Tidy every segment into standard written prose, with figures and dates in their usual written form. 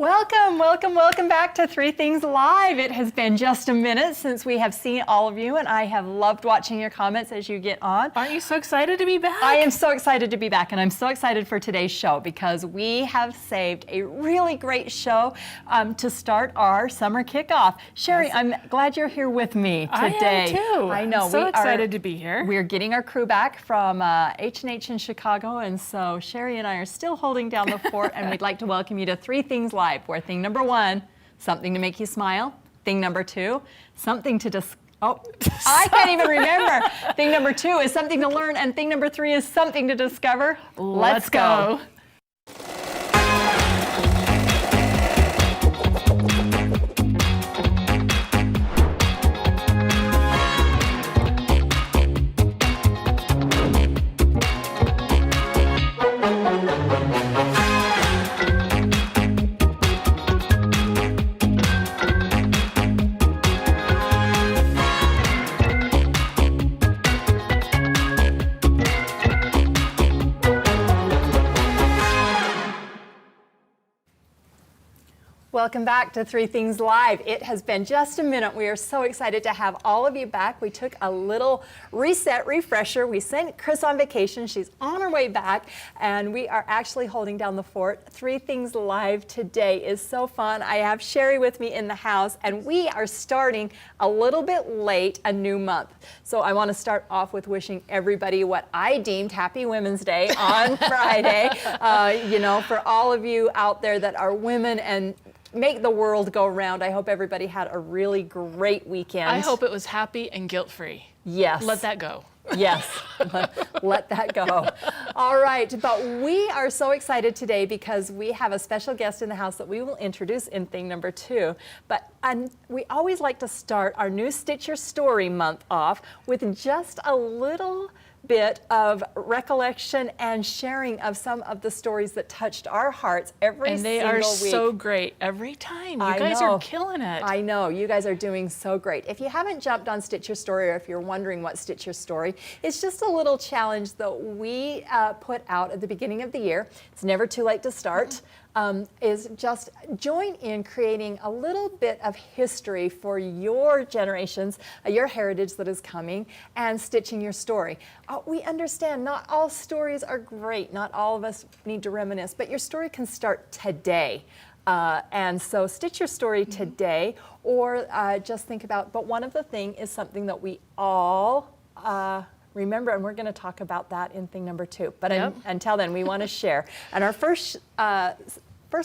Welcome back to Three Things Live. It has been just a minute since we have seen all of you, and I have loved watching your comments as you get on. Aren't you so excited to be back? I am so excited to be back, and I'm so excited for today's show because we have saved a really great show to start our summer kickoff. Cheri, yes. I'm glad you're here with me today. I am too. I know. I'm so excited to be here. We're getting our crew back from H&H in Chicago, and so Cheri and I are still holding down the fort, and we'd like to welcome you to Three Things Live, where thing number one, something to make you smile. Thing number two, something to I can't even remember. Thing number two is something to learn, and thing number three is something to discover. Let's go. Welcome back to Three Things Live. It has been just a minute. We are so excited to have all of you back. We took a little reset, refresher. We sent Chris on vacation. She's on her way back, and we are actually holding down the fort. Three Things Live today is so fun. I have Cheri with me in the house, and we are starting a little bit late, a new month. So I want to start off with wishing everybody what I deemed Happy Women's Day on Friday. You know, for all of you out there that are women and make the world go round. I hope everybody had a really great weekend. I hope it was happy and guilt-free. Yes. Let that go. Yes, let that go. All right, but we are so excited today because we have a special guest in the house that we will introduce in thing number two. But we always like to start our new Stitch Your Story month off with just a little bit of recollection and sharing of some of the stories that touched our hearts every single week. And they are so great every time. You guys are killing it. I know. You guys are doing so great. If you haven't jumped on Stitch Your Story, or if you're wondering what Stitch Your Story, it's just a little challenge that we put out at the beginning of the year. It's never too late to start. Is just join in creating a little bit of history for your generations, your heritage that is coming, and stitching your story. We understand not all stories are great. Not all of us need to reminisce, but your story can start today. And so stitch your story today, or just think about, but one of the things is something that we all remember, and we're going to talk about that in thing number two. But until then, we want to share. And our first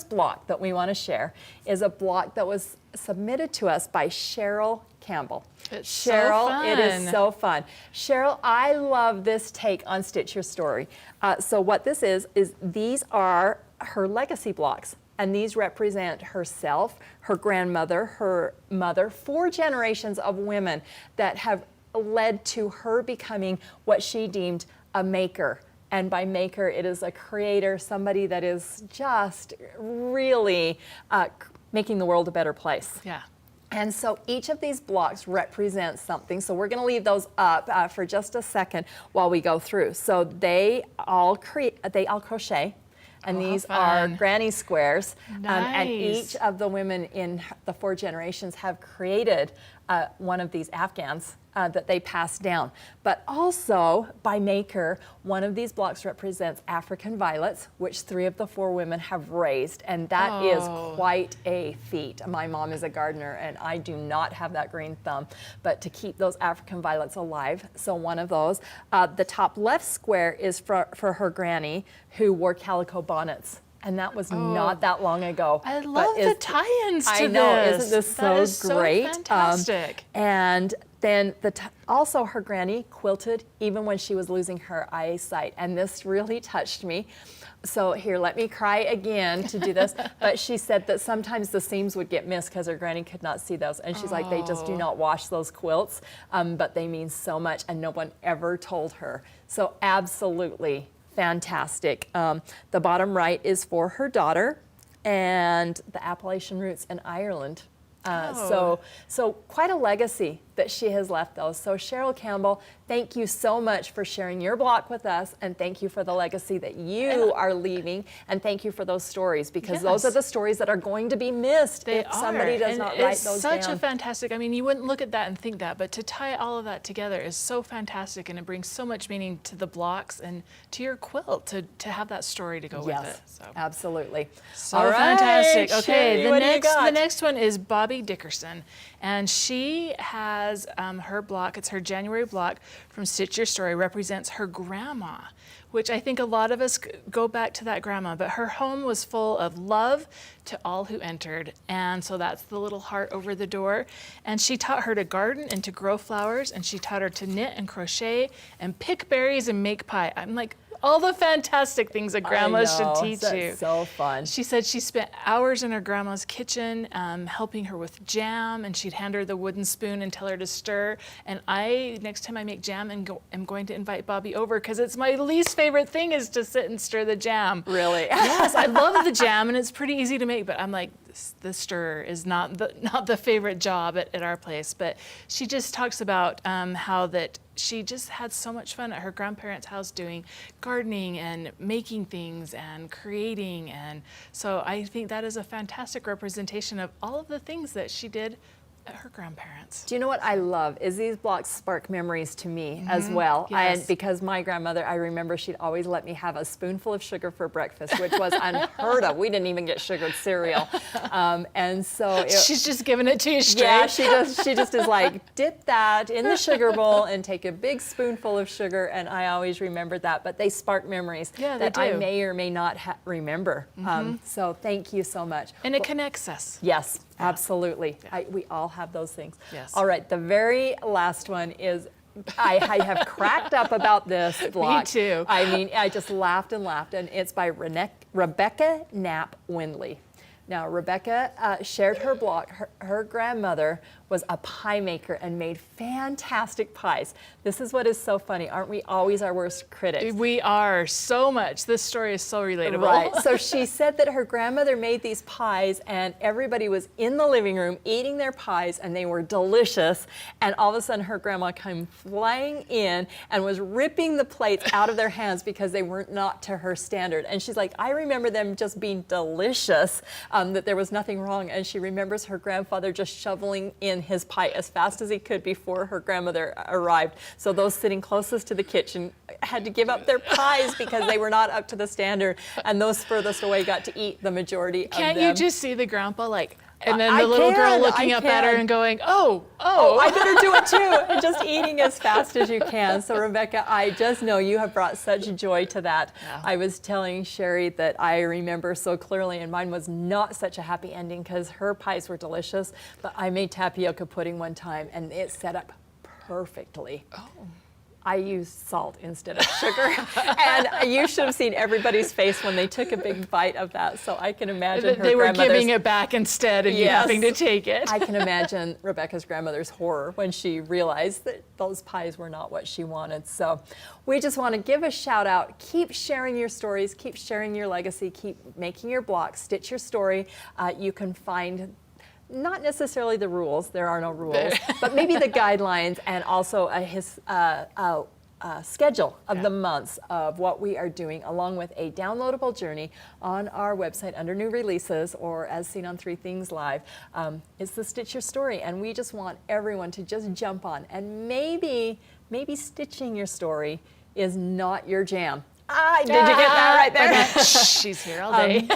block that we want to share is a block that was submitted to us by Cheryl Campbell. It's Cheryl, so fun. It is so fun. Cheryl, I love this take on Stitch Your Story. So what this is these are her legacy blocks. And these represent herself, her grandmother, her mother, 4 generations of women that have led to her becoming what she deemed a maker. And by maker, it is a creator, somebody that is just really making the world a better place. Yeah. And so each of these blocks represents something. So we're going to leave those up for just a second while we go through. So they all crochet. And these are granny squares. Nice. And each of the women in the 4 generations have created one of these Afghans that they passed down. But also, by maker, one of these blocks represents African violets, which 3 of the 4 women have raised. And that is quite a feat. My mom is a gardener, and I do not have that green thumb. But to keep those African violets alive, so one of those. The top left square is for her granny, who wore calico bonnets. And that was not that long ago. I love the tie-ins to this. I know, isn't this so great? So fantastic. And then also her granny quilted even when she was losing her eyesight. And this really touched me. So here, let me cry again to do this. But she said that sometimes the seams would get missed because her granny could not see those. And she's like, they just do not wash those quilts, but they mean so much, and no one ever told her. So absolutely fantastic. The bottom right is for her daughter, and the Appalachian roots in Ireland. So quite a legacy that she has left those. So Cheryl Campbell, thank you so much for sharing your block with us, and thank you for the legacy that you are leaving, and thank you for those stories, because those are the stories that are going to be missed if somebody does not write those down. It's such a fantastic, I mean, you wouldn't look at that and think that, but to tie all of that together is so fantastic, and it brings so much meaning to the blocks and to your quilt to have that story to go with it. So. Absolutely. So all right, fantastic. Okay, Cheri, the next one is Bobby Dickerson, and she has her block. It's her January block from Stitch Your Story. Represents her grandma, which I think a lot of us go back to that grandma. But her home was full of love to all who entered, and so that's the little heart over the door. And she taught her to garden and to grow flowers, and she taught her to knit and crochet and pick berries and make pie. I'm like, all the fantastic things that grandmas should teach you. That's so fun. She said she spent hours in her grandma's kitchen helping her with jam, and she'd hand her the wooden spoon and tell her to stir. And next time I make jam, am going to invite Bobby over, because it's my least favorite thing is to sit and stir the jam. Really? Yes, I love the jam, and it's pretty easy to make, but I'm like, the stir is not the favorite job at our place. But she just talks about how that she just had so much fun at her grandparents' house doing gardening and making things and creating. And so I think that is a fantastic representation of all of the things that she did at her grandparents. Do you know what I love is these blocks spark memories to me as well. Yes. And because my grandmother, I remember she'd always let me have a spoonful of sugar for breakfast, which was unheard of. We didn't even get sugared cereal. And so she's just giving it to you straight. Yeah, she just is like, dip that in the sugar bowl and take a big spoonful of sugar. And I always remembered that. But they spark memories that I may or may not remember. So thank you so much. And it connects us. Yes, absolutely. We all have those things. Yes. All right, the very last one is, I have cracked up about this block. Me too. I mean, I just laughed and laughed, and it's by Rebecca Knapp Windley. Now, Rebecca shared her block. Her grandmother was a pie maker and made fantastic pies. This is what is so funny. Aren't we always our worst critics? We are so much. This story is so relatable. Right. So she said that her grandmother made these pies, and everybody was in the living room eating their pies, and they were delicious. And all of a sudden, her grandma came flying in and was ripping the plates out of their hands because they were not to her standard. And she's like, I remember them just being delicious, that there was nothing wrong. And she remembers her grandfather just shoveling in his pie as fast as he could before her grandmother arrived. So those sitting closest to the kitchen had to give up their pies because they were not up to the standard, and those furthest away got to eat the majority of them. Can't you just see the grandpa like, and then the little girl looking up at her and going, oh, I better do it too, and just eating as fast as you can. So Rebecca, I just know you have brought such joy to that. Yeah. I was telling Cheri that I remember so clearly, and mine was not such a happy ending because her pies were delicious, but I made tapioca pudding one time and it set up perfectly. Oh. I used salt instead of sugar. And you should have seen everybody's face when they took a big bite of that. So I can imagine they were giving it back instead and you having to take it. I can imagine Rebecca's grandmother's horror when she realized that those pies were not what she wanted. So we just want to give a shout out. Keep sharing your stories, keep sharing your legacy, keep making your blocks, Stitch Your Story. You can find not necessarily the rules, there are no rules, but maybe the guidelines, and also a schedule of the months of what we are doing, along with a downloadable journey on our website under new releases, or as seen on 3 Things Live. It's the Stitch Your Story, and we just want everyone to just jump on, and maybe stitching your story is not your jam. Did you get that right there? She's here all day.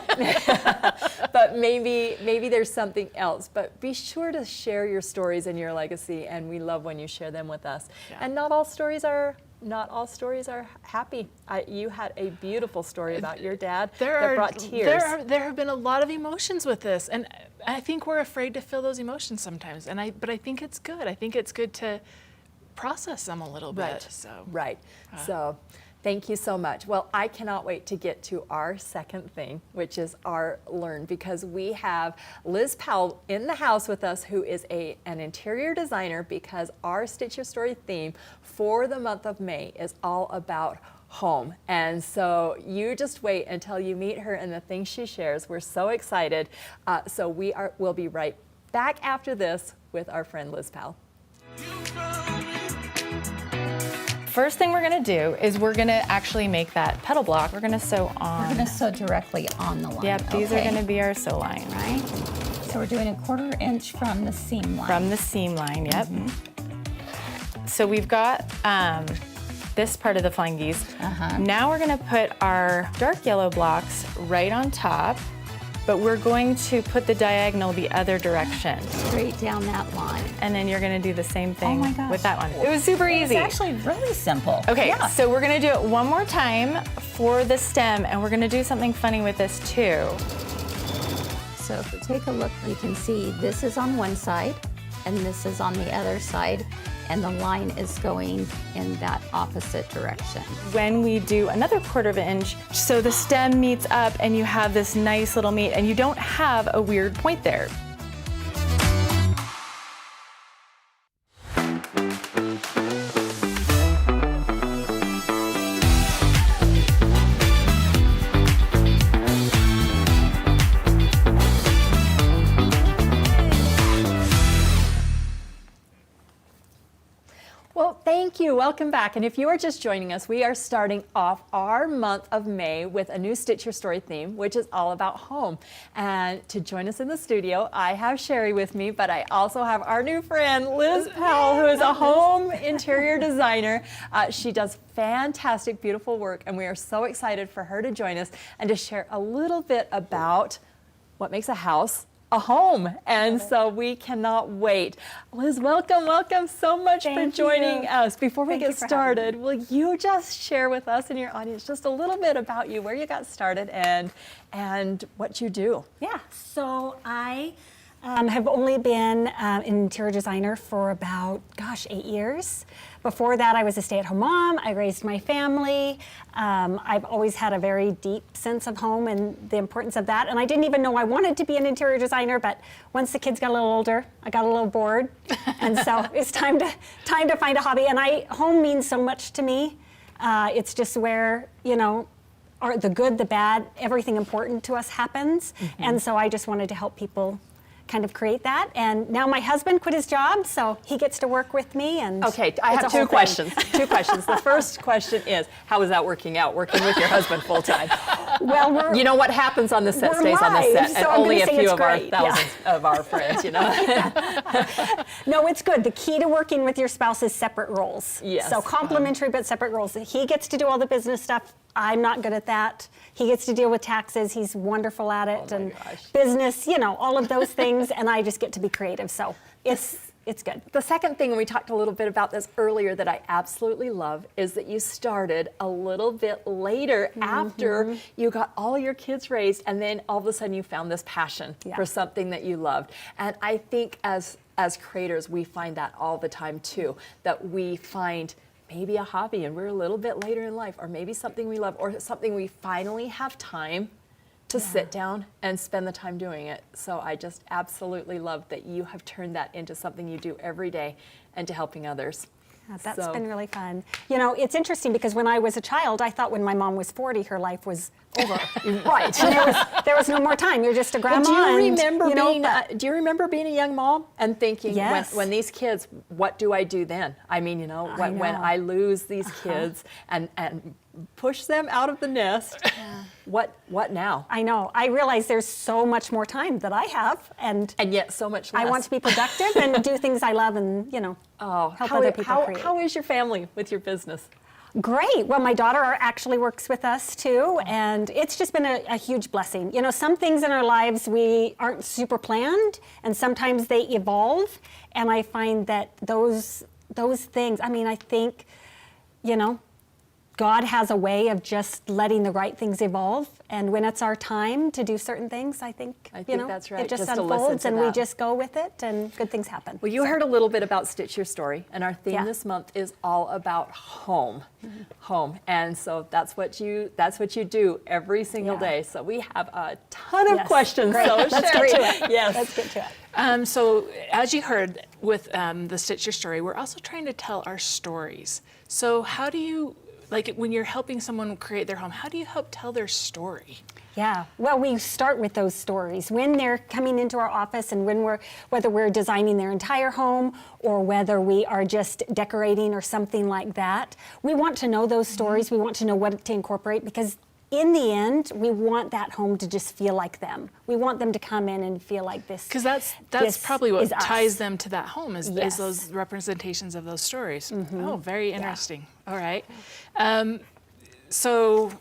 But maybe there's something else. But be sure to share your stories and your legacy, and we love when you share them with us. Yeah. And not all stories are happy. You had a beautiful story about your dad that brought tears. There have been a lot of emotions with this, and I think we're afraid to feel those emotions sometimes. But I think it's good. I think it's good to process them a little bit. So thank you so much. Well, I cannot wait to get to our second thing, which is our Learn, because we have Liz Powell in the house with us, who is an interior designer, because our Stitch Your Story theme for the month of May is all about home. And so you just wait until you meet her and the things she shares. We're so excited. So we'll be right back after this with our friend Liz Powell. First thing we're gonna do is we're gonna actually make that petal block. We're gonna sew on. We're gonna sew directly on the line. Yep, these are gonna be our sew line. Right. So we're doing 1/4 inch from the seam line. From the seam line, yep. So we've got this part of the flying geese. Now we're gonna put our dark yellow blocks right on top, but we're going to put the diagonal the other direction. Straight down that line. And then you're gonna do the same thing my gosh. with that one. It was super easy. It's actually really simple. Okay, Yeah. so we're gonna do it one more time for the stem, and we're gonna do something funny with this too. So if you take a look, you can see this is on one side and this is on the other side, and the line is going in that opposite direction. When we do another 1/4 inch, so the stem meets up and you have this nice little meet, and you don't have a weird point there. Well, thank you. Welcome back. And if you are just joining us, we are starting off our month of May with a new Stitch Your Story theme, which is all about home. And to join us in the studio, I have Cheri with me, but I also have our new friend, Liz Powell, who is a home interior designer. She does fantastic, beautiful work, and we are so excited for her to join us and to share a little bit about what makes a house a home. And so we cannot wait. Liz, welcome so much for joining us. Before we get started, will you just share with us and your audience just a little bit about you, where you got started and what you do? Yeah, so I have only been an interior designer for about, 8 years. Before that, I was a stay-at-home mom. I raised my family. I've always had a very deep sense of home and the importance of that. And I didn't even know I wanted to be an interior designer, but once the kids got a little older, I got a little bored. And so it's time to find a hobby. And home means so much to me. It's just where, the good, the bad, everything important to us happens. And so I just wanted to help people kind of create that. And now my husband quit his job, so he gets to work with me. And okay, I have two questions. The first question is, how is that working out, working with your husband full time? Well, you know what happens on the set stays on the set, and so only a few of our great. thousands of our friends, No, it's good. The key to working with your spouse is separate roles. Yes. So complementary but separate roles. He gets to do all the business stuff. I'm not good at that. He gets to deal with taxes. He's wonderful at it, and business, all of those things, and I just get to be creative. So it's good. The second thing, and we talked a little bit about this earlier, that I absolutely love is that you started a little bit later after you got all your kids raised, and then all of a sudden you found this passion for something that you loved. And I think as creators, we find that all the time too, that we find maybe a hobby and we're a little bit later in life, or maybe something we love, or something we finally have time to sit down and spend the time doing it. So I just absolutely love that you have turned that into something you do every day and to helping others. That's been really fun. It's interesting because when I was a child, I thought when my mom was 40, her life was over. Right. And there was no more time. You're just a grandma. Well, do you remember being a young mom and thinking, when these kids, what do I do then? I mean, when I lose these kids and push them out of the nest, what now? I know. I realize there's so much more time that I have, and yet so much less. I want to be productive and do things I love, and help other people create. How is your family with your business? Great. Well, my daughter actually works with us too, and it's just been a huge blessing. Some things in our lives we aren't super planned, and sometimes they evolve, and I find that those things, I think, God has a way of just letting the right things evolve, and when it's our time to do certain things, I think that's right. It just to unfolds, and we that. just go with it, and good things happen. Well, you heard a little bit about Stitch Your Story, and our theme this month is all about home, and so that's what you do every single day. So we have a ton of questions. Great. So Let's Cheri, get to it. yes, Let's get to it. So as you heard with the Stitch Your Story, we're also trying to tell our stories. So how do you, when you're helping someone create their home, how do you help tell their story? Yeah. Well, we start with those stories when they're coming into our office, and whether we're designing their entire home or whether we are just decorating or something like that. We want to know those stories. We want to know what to incorporate, because in the end, we want that home to just feel like them. We want them to come in and feel like this. Because that's probably what ties them to that home is those representations of those stories. Oh, very interesting. All right. So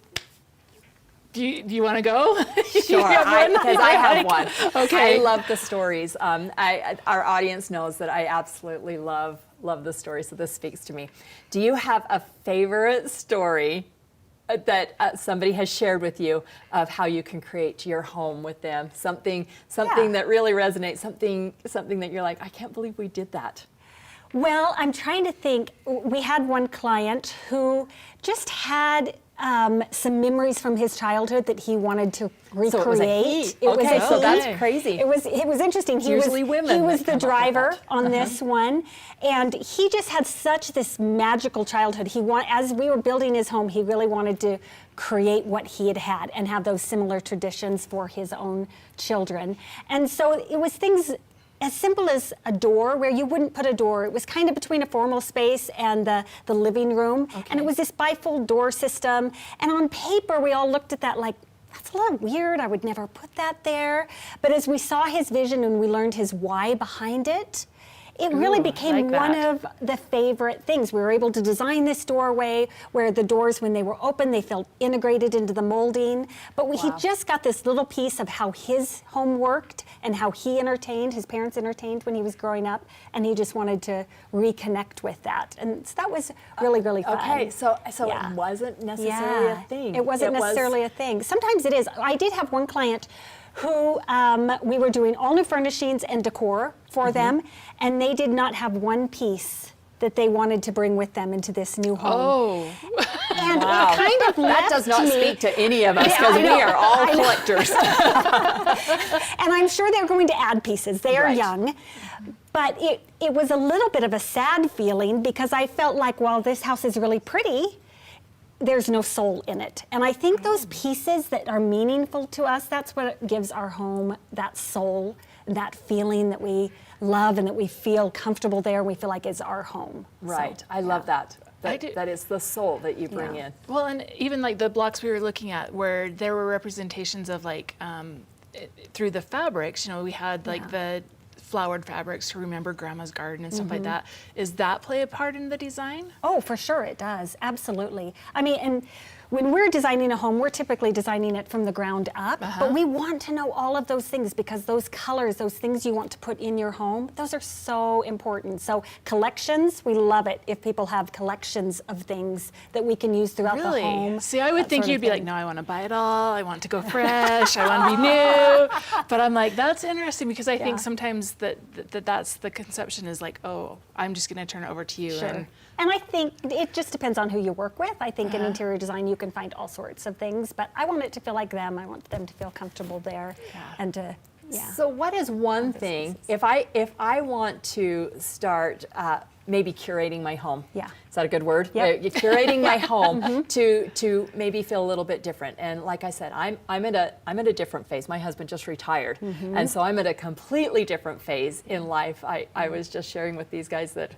do you want to go? Sure, because I have one. Okay. I love the stories. Our audience knows that I absolutely love the stories, so this speaks to me. Do you have a favorite story that somebody has shared with you of how you can create your home with them? Something that really resonates, something that you're like, I can't believe we did that. Well, I'm trying to think. We had one client who just had some memories from his childhood that he wanted to recreate. So it was a he. Okay, so that's crazy. It was interesting. He usually was, women He was that the come up with driver that. on this one, and he just had such this magical childhood. As we were building his home, he really wanted to create what he had and have those similar traditions for his own children. And so it was things as simple as a door, where you wouldn't put a door. It was kind of between a formal space and the living room. Okay. And it was this bifold door system. And on paper, we all looked at that like, that's a little weird. I would never put that there. But as we saw his vision and we learned his why behind it, it really became one of the favorite things. We were able to design this doorway where the doors, when they were open, they felt integrated into the molding. But he just got this little piece of how his home worked and how he entertained, his parents entertained when he was growing up, and he just wanted to reconnect with that. And so that was really, really fun. Okay, so it wasn't necessarily a thing. It wasn't necessarily a thing. Sometimes it is. I did have one client who we were doing all new furnishings and decor for them, and they did not have one piece that they wanted to bring with them into this new home. Oh. And it kind of that does not speak to any of us, because we are all collectors. And I'm sure they're going to add pieces. They are young. But it was a little bit of a sad feeling, because I felt like, while this house is really pretty, there's no soul in it. And I think those pieces that are meaningful to us, that's what gives our home that soul, that feeling that we love and that we feel comfortable there and we feel like it's our home. Right. So, I love that. That is the soul that you bring in. Well, and even like the blocks we were looking at, where there were representations of like through the fabrics, we had like the flowered fabrics to remember Grandma's garden and stuff like that. Is that play a part in the design? Oh, for sure it does. Absolutely. I mean, and when we're designing a home, we're typically designing it from the ground up, but we want to know all of those things, because those colors, those things you want to put in your home, those are so important. So collections, we love it if people have collections of things that we can use throughout the home. See, I would think you'd be like, no, I want to buy it all. I want to go fresh. I want to be new. But I'm like, that's interesting, because I think sometimes that's the conception is like, oh, I'm just going to turn it over to you. Sure. And I think it just depends on who you work with. I think in interior design, you can find all sorts of things, but I want it to feel like them. I want them to feel comfortable there and to, So what is one thing, if I want to start maybe curating my home? Yeah. Is that a good word? Yep. Curating my home to maybe feel a little bit different. And like I said, I'm at a different phase. My husband just retired, and so I'm at a completely different phase in life. I was just sharing with these guys that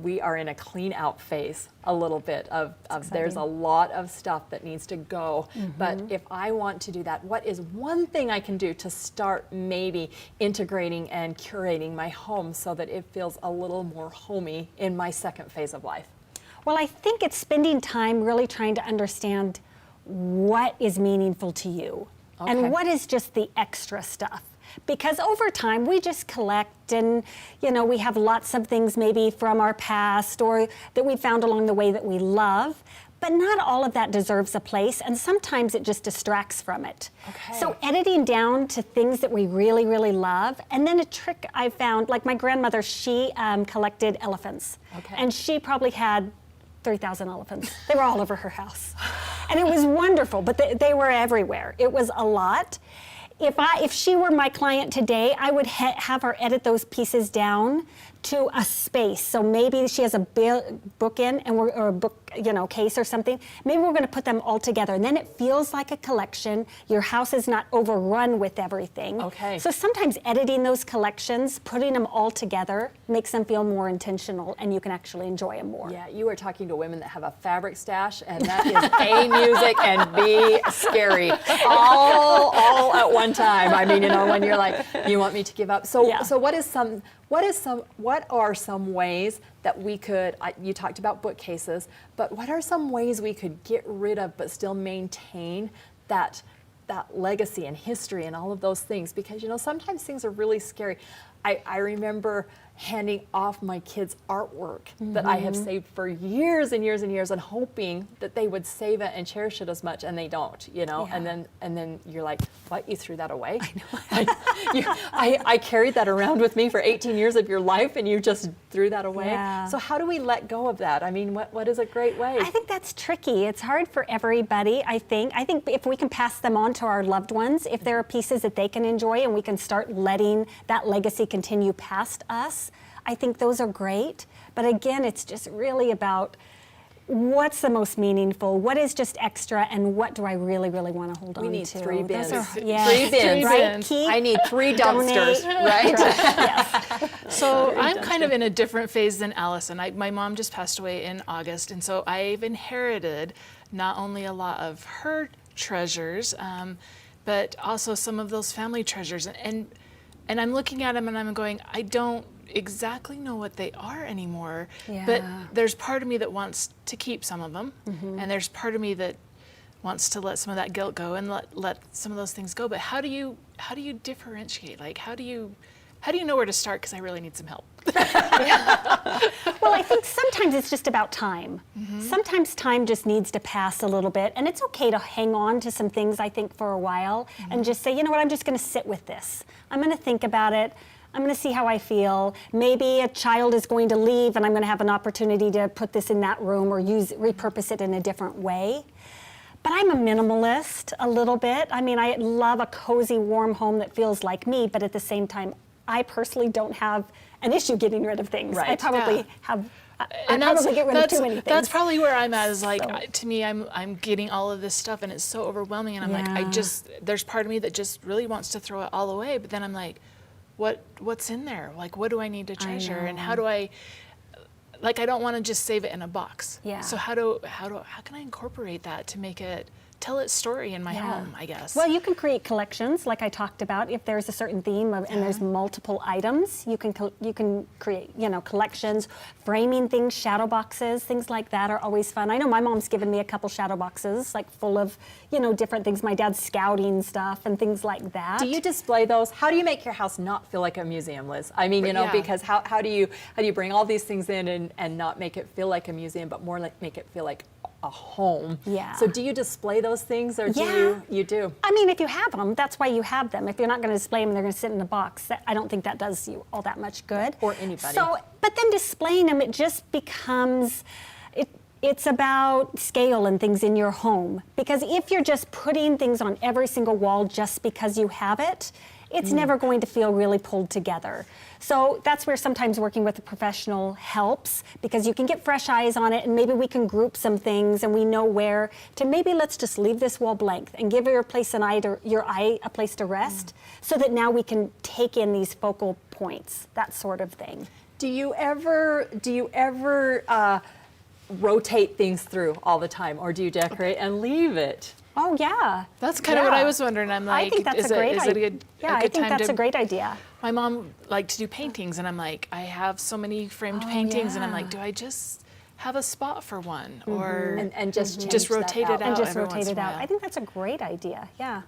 we are in a clean out phase a little bit of there's a lot of stuff that needs to go. But if I want to do that, what is one thing I can do to start maybe integrating and curating my home so that it feels a little more homey in my second phase of life? Well, I think it's spending time really trying to understand what is meaningful to you and what is just the extra stuff. Because over time, we just collect and, we have lots of things maybe from our past or that we found along the way that we love. But not all of that deserves a place, and sometimes it just distracts from it. So editing down to things that we really, really love, and then a trick I found, like my grandmother, she collected elephants. And she probably had 3,000 elephants. They were all over her house. And it was wonderful, but they were everywhere. It was a lot. If she were my client today, I would have her edit those pieces down to a space. So maybe she has a book in or a book case or something. Maybe we're going to put them all together, and then it feels like a collection. Your house is not overrun with everything. Okay. So sometimes editing those collections, putting them all together, makes them feel more intentional, and you can actually enjoy them more. Yeah, you are talking to women that have a fabric stash, and that is A, music, and B, scary, all at one time. I mean, when you're like, you want me to give up. So, Yeah. so what are some ways that we could? You talked about bookcases, but what are some ways we could get rid of but still maintain that legacy and history and all of those things? Because sometimes things are really scary. I remember handing off my kids' artwork that I have saved for years and years and years, and hoping that they would save it and cherish it as much, and they don't, Yeah. and then you're like, what, you threw that away? I know. I carried that around with me for 18 years of your life, and you just threw that away. Yeah. So how do we let go of that? I mean, what is a great way? I think that's tricky. It's hard for everybody, I think. I think if we can pass them on to our loved ones, if there are pieces that they can enjoy and we can start letting that legacy continue past us, I think those are great. But again, it's just really about what's the most meaningful, what is just extra, and what do I really, really want to hold on to. We need 3 bins. Yeah. 3 bins. Right? Keep, I need 3 dumpsters, donate, right? Yes. So I'm kind of in a different phase than Allison. My mom just passed away in August, and so I've inherited not only a lot of her treasures, but also some of those family treasures. And I'm looking at them and I'm going, I don't exactly know what they are anymore. Yeah. But there's part of me that wants to keep some of them, and there's part of me that wants to let some of that guilt go and let some of those things go. But how do you differentiate? Like, how do you know where to start? Because I really need some help. Well, I think sometimes it's just about time. Sometimes time just needs to pass a little bit, and it's okay to hang on to some things, I think, for a while and just say, you know what, I'm just going to sit with this. I'm going to think about it. I'm going to see how I feel. Maybe a child is going to leave and I'm going to have an opportunity to put this in that room or repurpose it in a different way. But I'm a minimalist a little bit. I mean, I love a cozy, warm home that feels like me, but at the same time, I personally don't have an issue getting rid of things. Right. I probably Yeah. have. I And probably get rid of too many things. That's probably where I'm at. Is like, So. to me, I'm getting all of this stuff, and it's so overwhelming. And I'm like, Yeah. there's part of me that just really wants to throw it all away. But then I'm like, what's in there? Like, what do I need to treasure? And how do I? Like, I don't want to just save it in a box. Yeah. So how can I incorporate that to make it tell its story in my home? I guess. Well, you can create collections, like I talked about. If there's a certain theme and there's multiple items, you can create, collections, framing things, shadow boxes, things like that are always fun. I know my mom's given me a couple shadow boxes, like full of, different things. My dad's scouting stuff and things like that. Do you display those? How do you make your house not feel like a museum, Liz? I mean, Yeah. because how do you bring all these things in and not make it feel like a museum, but more like make it feel like a home? Yeah. So do you display those things, or do you do? I mean, if you have them, that's why you have them. If you're not going to display them and they're going to sit in a box, I don't think that does you all that much good. Or anybody. So, but then displaying them, it just becomes, it's about scale and things in your home. Because if you're just putting things on every single wall just because you have it, it's never going to feel really pulled together. So that's where sometimes working with a professional helps, because you can get fresh eyes on it, and maybe we can group some things and we know where to, maybe let's just leave this wall blank and give your eye a place to rest, so that now we can take in these focal points, that sort of thing. Do you ever rotate things through all the time, or do you decorate and leave it? Oh yeah. That's kind of what I was wondering. I'm like, I think that's is a great it idea. a good I think time that's to? a great idea. My mom liked to do paintings, and I'm like, I have so many framed paintings, and I'm like, do I just have a spot for one, or And just change just that rotate out. it out And just every rotate once it in a out. while? I think that's a great idea. Yeah.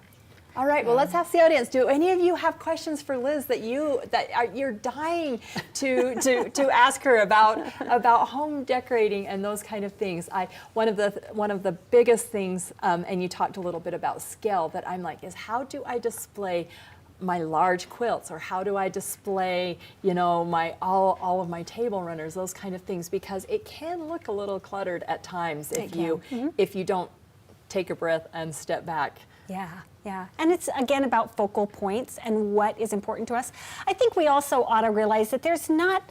All right, well, let's ask the audience. Do any of you have questions for Liz that you're dying to ask her about home decorating and those kind of things? One of the biggest things, and you talked a little bit about scale, that I'm like, is how do I display my large quilts, or how do I display, my all of my table runners, those kind of things, because it can look a little cluttered at times if you don't take a breath and step back. Yeah. And it's, again, about focal points and what is important to us. I think we also ought to realize that there's not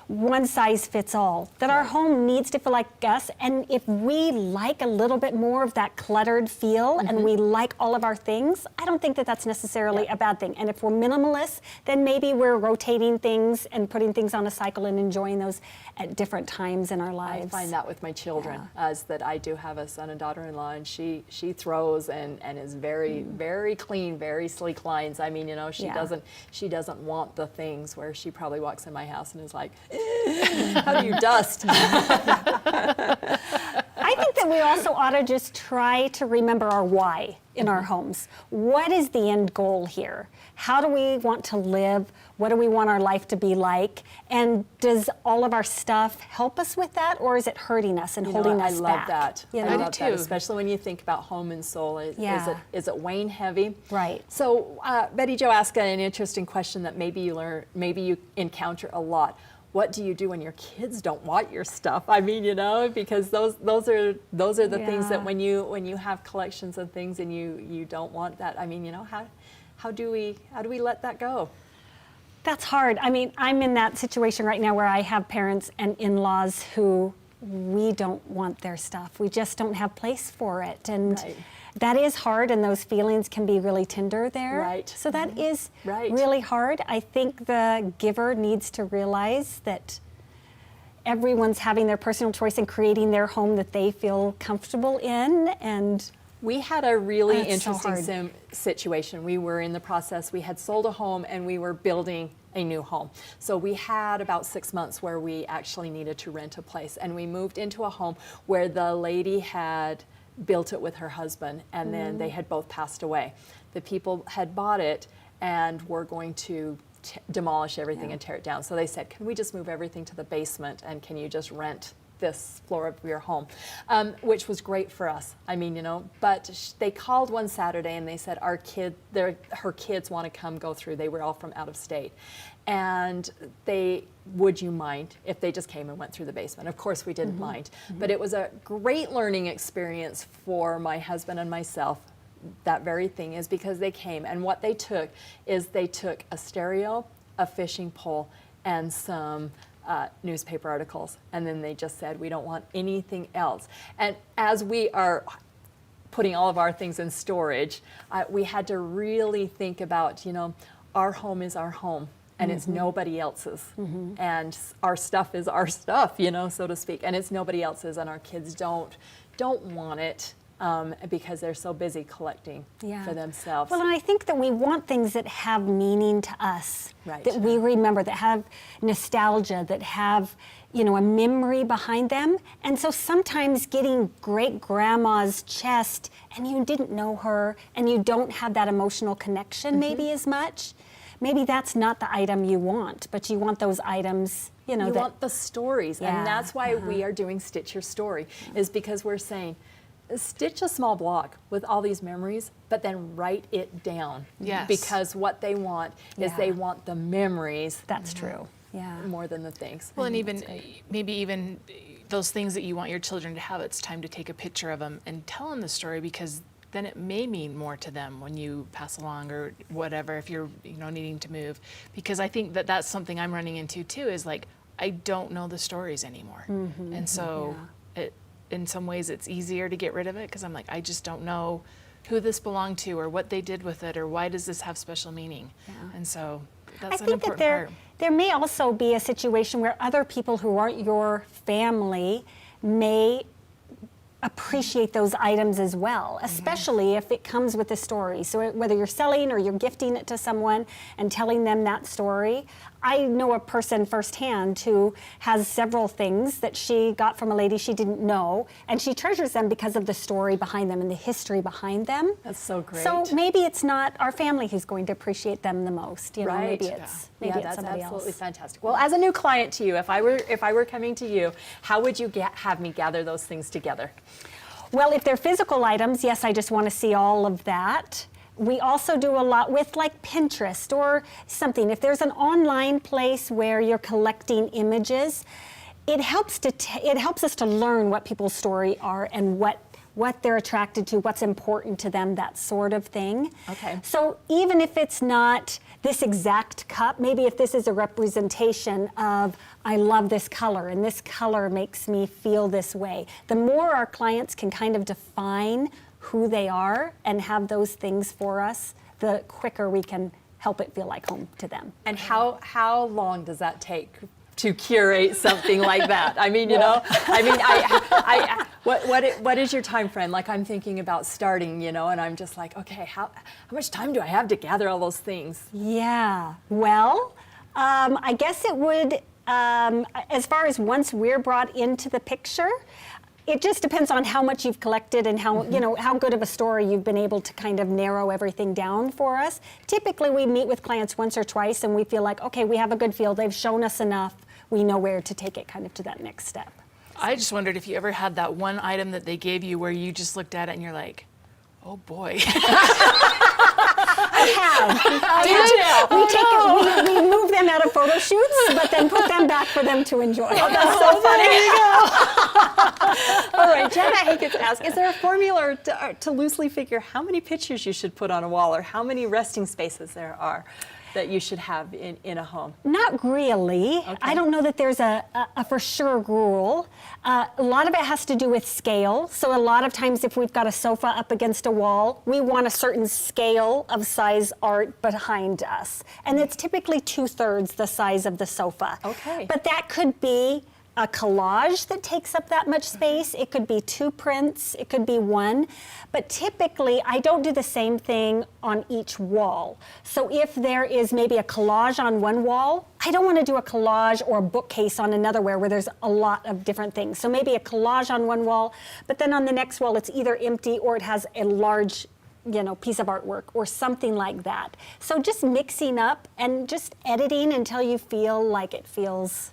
one size fits all, that our home needs to feel like us. And if we like a little bit more of that cluttered feel and we like all of our things, I don't think that that's necessarily a bad thing. And if we're minimalists, then maybe we're rotating things and putting things on a cycle and enjoying those at different times in our lives. I find that with my children, as that I do have a son and daughter-in-law, and she throws and is very, very clean, very sleek lines. I mean, you know, she doesn't want the things where she probably walks in my house and is like, how do you dust? I think that we also ought to just try to remember our why in our homes. What is the end goal here? How do we want to live? What do we want our life to be like? And does all of our stuff help us with that, or is it hurting us and holding us back? I love that. You know? I love that, especially when you think about home and soul. Is it weighing heavy? Right. So Betty Jo asked an interesting question that maybe you encounter a lot. What do you do when your kids don't want your stuff? I mean, you know, because those are the things that when you have collections of things and you don't want that. I mean, you know, how do we let that go? That's hard. I mean, I'm in that situation right now where I have parents and in-laws who we don't want their stuff. We just don't have place for it. And that is hard, and those feelings can be really tender there. Right. So that is really hard. I think the giver needs to realize that everyone's having their personal choice and creating their home that they feel comfortable in. And we had a really interesting situation. We were in the process. We had sold a home and we were building a new home. So we had about 6 months where we actually needed to rent a place, and we moved into a home where the lady had built it with her husband, and then they had both passed away. The people had bought it and were going to demolish everything and tear it down. So they said, can we just move everything to the basement, and can you just rent this floor of your home? Which was great for us. I mean, you know, but they called one Saturday and they said, her kids want to come go through. They were all from out of state. And would you mind if they just came and went through the basement? Of course we didn't mind, but it was a great learning experience for my husband and myself. That very thing is because they came, and what they took is they took a stereo, a fishing pole, and some newspaper articles, and then they just said, we don't want anything else. And as we are putting all of our things in storage, we had to really think about, you know, our home is our home, and it's nobody else's. And our stuff is our stuff, you know, so to speak, and it's nobody else's, and our kids don't want it. Because they're so busy collecting for themselves. Well, and I think that we want things that have meaning to us, right. that we remember, that have nostalgia, that have, you know, a memory behind them. And so sometimes getting great grandma's chest and you didn't know her and you don't have that emotional connection maybe as much, maybe that's not the item you want, but you want those items, you know. You want the stories, and that's why we are doing Stitch Your Story, is because we're saying, stitch a small block with all these memories, but then write it down. Yes. Because what they want is they want the memories. That's true. Yeah. More than the things. Well, and maybe even those things that you want your children to have, it's time to take a picture of them and tell them the story, because then it may mean more to them when you pass along or whatever, if you're, you know, needing to move. Because I think that that's something I'm running into too, is like, I don't know the stories anymore. And so in some ways it's easier to get rid of it, because I'm like, I just don't know who this belonged to or what they did with it or why does this have special meaning. And so that's an important part. There may also be a situation where other people who aren't your family may appreciate those items as well, especially if it comes with a story. So whether you're selling or you're gifting it to someone and telling them that story. I know a person firsthand who has several things that she got from a lady she didn't know, and she treasures them because of the story behind them and the history behind them. That's so great. So maybe it's not our family who's going to appreciate them the most. You know, maybe it's that's somebody absolutely else. fantastic. Well, as a new client to you, if I were coming to you, how would you have me gather those things together? Well, if they're physical items, yes, I just want to see all of that. We also do a lot with like Pinterest or something. If there's an online place where you're collecting images, it helps us to learn what people's story are and what they're attracted to, what's important to them, that sort of thing. Okay. So even if it's not this exact cup, maybe if this is a representation of, I love this color and this color makes me feel this way. The more our clients can kind of define who they are and have those things for us, the quicker we can help it feel like home to them. And how long does that take to curate something like that? I mean, you know, I mean, what is your time frame? Like, I'm thinking about starting, you know, and I'm just like, okay, how much time do I have to gather all those things? Yeah, well, I guess it would, as far as once we're brought into the picture, it just depends on how much you've collected and how, you know, how good of a story you've been able to kind of narrow everything down for us. Typically, we meet with clients once or twice and we feel like, okay, we have a good feel, they've shown us enough, we know where to take it kind of to that next step. I just wondered if you ever had that one item that they gave you where you just looked at it and you're like, oh boy. We move them out of photo shoots, but then put them back for them to enjoy. Oh, that's so funny. All right, Jenna Hankins asked, is there a formula to loosely figure how many pictures you should put on a wall or how many resting spaces there are that you should have in a home? Not really. Okay. I don't know that there's a for sure rule. A lot of it has to do with scale. So a lot of times if we've got a sofa up against a wall, we want a certain scale of size art behind us. And it's typically 2/3 the size of the sofa. Okay. But that could be a collage that takes up that much space. It could be 2 prints, it could be 1. But typically, I don't do the same thing on each wall. So if there is maybe a collage on one wall, I don't want to do a collage or a bookcase on another where there's a lot of different things. So maybe a collage on one wall, but then on the next wall, it's either empty or it has a large, you know, piece of artwork or something like that. So just mixing up and just editing until you feel like it feels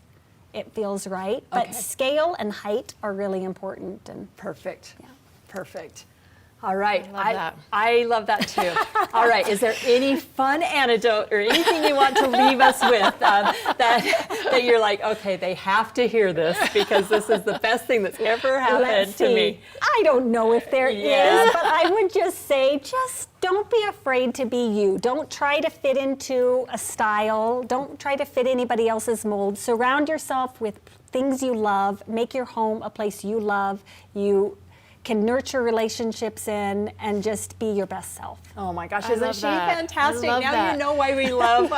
right. But Okay. scale and height are really important. And Perfect. Yeah. Perfect. All right. I I love love that. that too. All right. Is there any fun anecdote or anything you want to leave us with that you're like, okay, they have to hear this because this is the best thing that's ever happened let's to see. me? I don't know if there Yeah. is, but I would just say, just don't be afraid to be you. Don't try to fit into a style. Don't try to fit anybody else's mold. Surround yourself with things you love. Make your home a place you love. You can nurture relationships in and just be your best self. Oh my gosh, I isn't love she that. fantastic? I love Now that. you know why we love.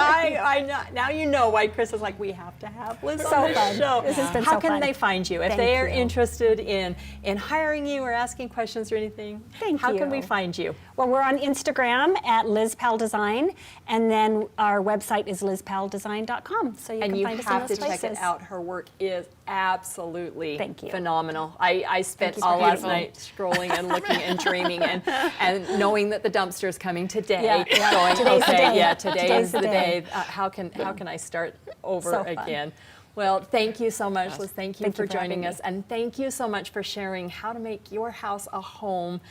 Now you know why Chris is like, we have to have Liz So on the fun. show. This has been How so can fun. they find you if Thank they are you. interested in hiring you or asking questions or anything? Thank How can we you. find you? Well, we're on Instagram at Liz Powell Design, and then our website is lizpowelldesign.com. So you And can you find us in have those to check places. it out. Her work is absolutely Thank you. phenomenal. I spent you for all last beautiful. night scrolling and looking and dreaming and knowing that the dumpster is coming today. Yeah. Going, Today's the okay, day. yeah, today Today's is the the day. day. How can I start over So fun. again? Well, thank you so much, Liz. Thank you Thank for you for having joining me. us. And thank you so much for sharing how to make your house a home.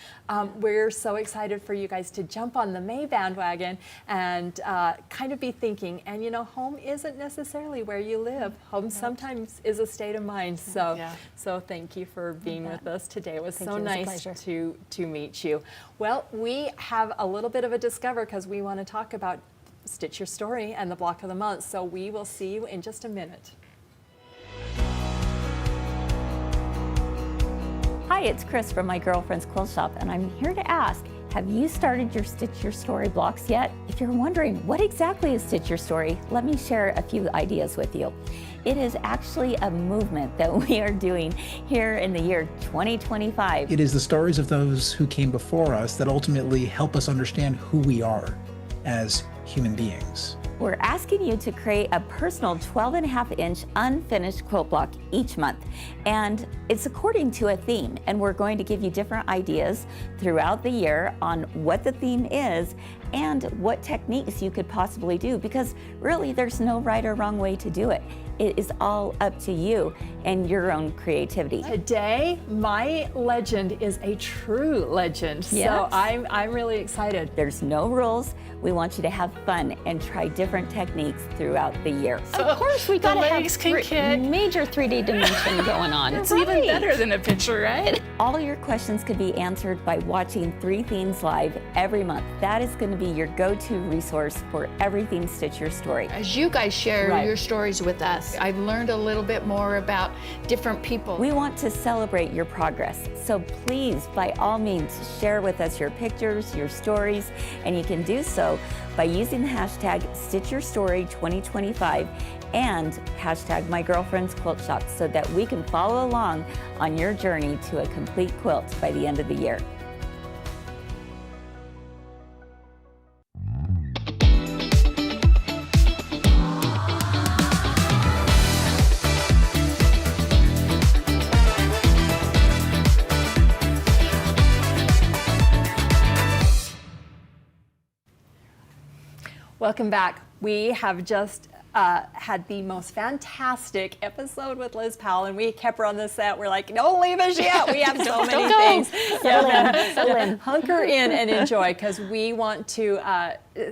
We're so excited for you guys to jump on the May bandwagon and kind of be thinking, and you know, home isn't necessarily where you live. Home sometimes is a state of mind. So, Yeah. so thank you for being with us today. It was Thank so you. It was a nice pleasure. to meet you. Well, we have a little bit of a discover because we want to talk about Stitch Your Story and the Block of the Month. So we will see you in just a minute. Hi, it's Chris from My Girlfriend's Quilt Shop, and I'm here to ask, have you started your Stitch Your Story blocks yet? If you're wondering what exactly is Stitch Your Story, let me share a few ideas with you. It is actually a movement that we are doing here in the year 2025. It is the stories of those who came before us that ultimately help us understand who we are as human beings. We're asking you to create a personal 12.5-inch unfinished quilt block each month. And it's according to a theme. And we're going to give you different ideas throughout the year on what the theme is and what techniques you could possibly do, because really there's no right or wrong way to do it. It is all up to you and your own creativity. Today, my legend is a true legend. So Yes. I'm really excited. There's no rules. We want you to have fun and try different techniques throughout the year. Of course, we gotta legs have can kick. major 3D dimension going on. It's even better than a picture, right? All your questions could be answered by watching 3 Themes live every month. That is going to be your go-to resource for everything Stitch Your Story. As you guys share your stories with us, I've learned a little bit more about different people. We want to celebrate your progress, so please, by all means, share with us your pictures, your stories, and you can do so by using the hashtag StitchYourStory2025 and hashtag MyGirlfriend'sQuiltShop so that we can follow along on your journey to a complete quilt by the end of the year. Welcome back. We have just had the most fantastic episode with Liz Powell, and we kept her on the set. We're like, don't leave us yet. We have so many things. Settle in. Hunker in and enjoy, because we want to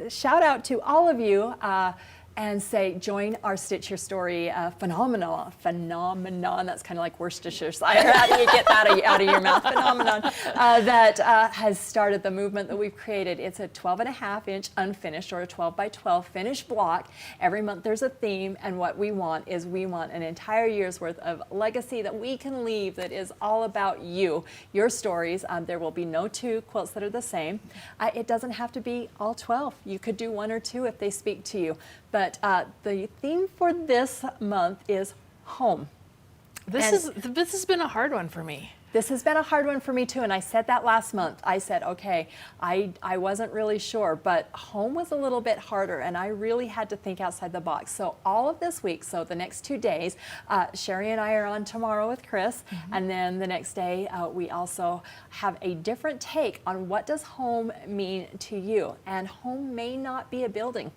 shout out to all of you and say, join our Stitch Your Story phenomenon. That's kind of like Worcestershire. How do you get that out of your mouth? Phenomenon that has started the movement that we've created. It's a 12.5-inch unfinished, or a 12 by 12 finished block. Every month there's a theme, and what we want is we want an entire year's worth of legacy that we can leave that is all about you, your stories. There will be no 2 quilts that are the same. It doesn't have to be all 12. You could do 1 or 2 if they speak to you. But the theme for this month is home. This has been a hard one for me. This has been a hard one for me too, and I said that last month. I said, okay, I wasn't really sure, but home was a little bit harder, and I really had to think outside the box. So all of this week, so the next 2 days, Cheri and I are on tomorrow with Chris, and then the next day we also have a different take on what does home mean to you. And home may not be a building.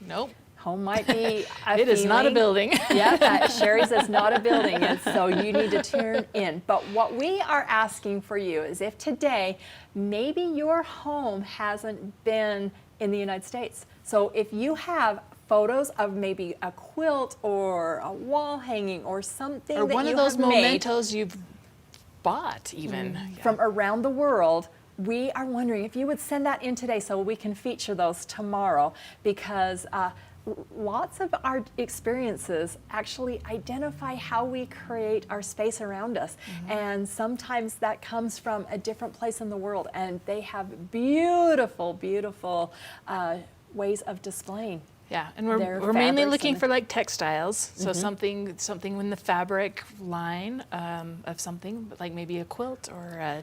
Nope. Home might be a It is not a building. Yeah, Cheri's is not a building, and so you need to tune in. But what we are asking for you is, if today maybe your home hasn't been in the United States. So if you have photos of maybe a quilt or a wall hanging or something, Or that one you of those have made mementos you've bought even. from around the world, we are wondering if you would send that in today so we can feature those tomorrow, because lots of our experiences actually identify how we create our space around us. And sometimes that comes from a different place in the world, and they have beautiful, beautiful ways of displaying. Yeah, and their we're mainly fabrics looking and for like textiles, so something in the fabric line of something, like maybe a quilt or a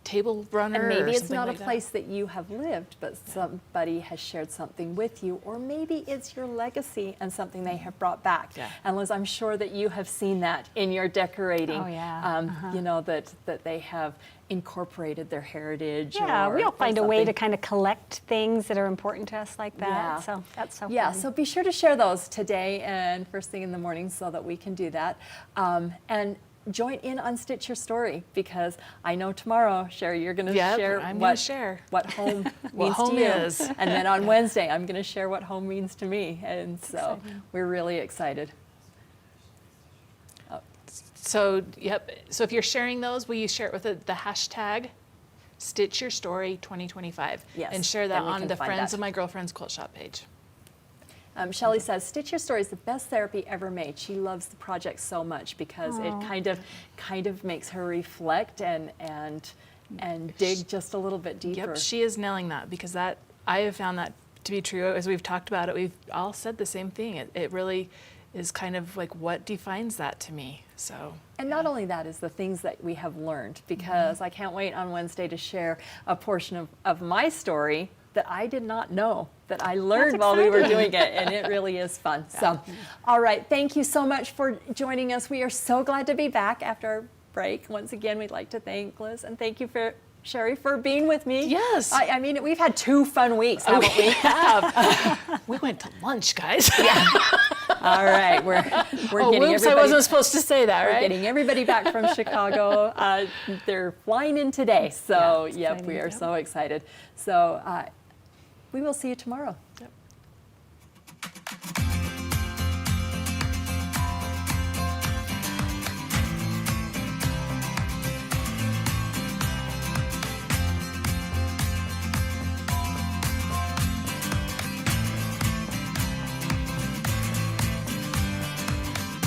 table runner. And maybe or it's something not like a that. place that you have lived, but somebody has shared something with you, or maybe it's your legacy and something they have brought back. Yeah. And Liz, I'm sure that you have seen that in your decorating. Oh, yeah. You know, that they have incorporated their heritage. Yeah, or we'll find a way something. to kind of collect things that are important to us like that. Yeah. So that's so Yeah, fun. so be sure to share those today and first thing in the morning so that we can do that. And join in on Stitch Your Story, because I know tomorrow, Cheri, you're going to share I'm gonna share what home means home to you. is. And then on Wednesday, I'm going to share what home means to me. And so we're really excited. So, yep. So if you're sharing those, will you share it with the hashtag Stitch Your Story 2025? Yes, And share that then we on can the find Friends that. of My Girlfriend's Quilt Shop page. Shelley says, Stitch Your Story is the best therapy ever made. She loves the project so much because it kind of makes her reflect and dig just a little bit deeper. Yep, she is nailing that, because I have found that to be true. As we've talked about it, we've all said the same thing. It really is kind of like what defines that to me. So. And not only that is the things that we have learned, because I can't wait on Wednesday to share a portion of my story that I did not know, that I learned while we were doing it, and it really is fun. So, all right, thank you so much for joining us. We are so glad to be back after our break. Once again, we'd like to thank Liz, and thank you for Cheri for being with me. Yes. I mean, we've had 2 fun weeks, haven't we? We went to lunch, guys. All right, we're getting Whoops, I wasn't supposed to say that, We're right? getting everybody back from Chicago. They're flying in today, so yep, we are so excited. So we will see you tomorrow. Yep.